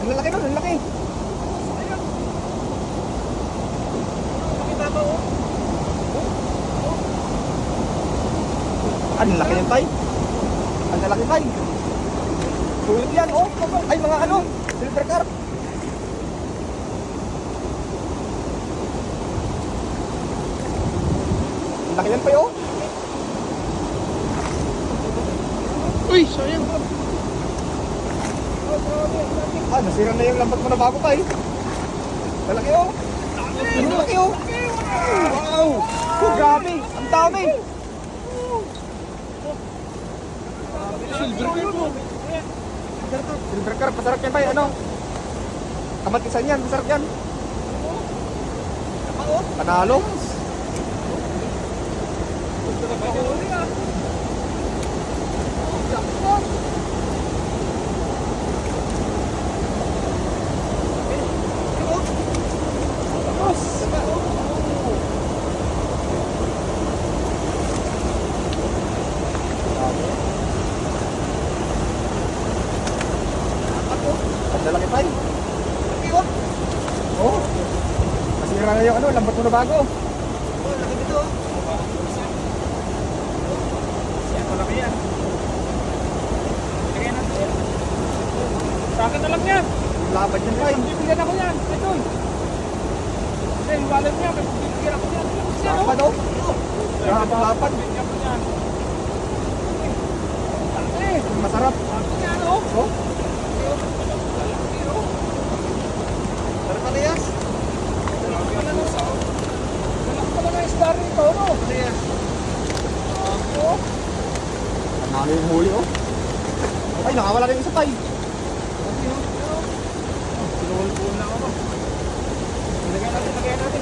Ang lalaki nun, ang laki. Ang laki yan, tay. Ang lalaki, tay. Sulit yan, oh. Ay, mga ano, silver carp. Ang laki yan, tay, oh. Uy, sayang. Ah, nasira na yung lambat mo na bago, tay. Lalaki, oh. Ang laki, oh. Wow. Oh, grabe. Ang dami. Silver carp po. Silver carp, masarap yan, tay. Ano? Kamatisan yan, masarap yan. Panalo. Ang lalaki, tay. Oh. Masira na yung ano, lambat mo na bago. Malaki yan. Sa akin na lang yan. Laban yan, tay. Bibigyan ako yan. Ito. Kasi yung wallet niya, bibigyan ako yan. Laban, oh. Laban. Bibigyan ko yan. Masarap. Yan, oh. Oh. Sarap ka niyas. Malaki pala na isda rito, no? Oh. Panalo yung huli, oh. Ay, nakawala na yung isa, tay. Sinuhulpuan lang ako. Lagyan natin, lagyan natin.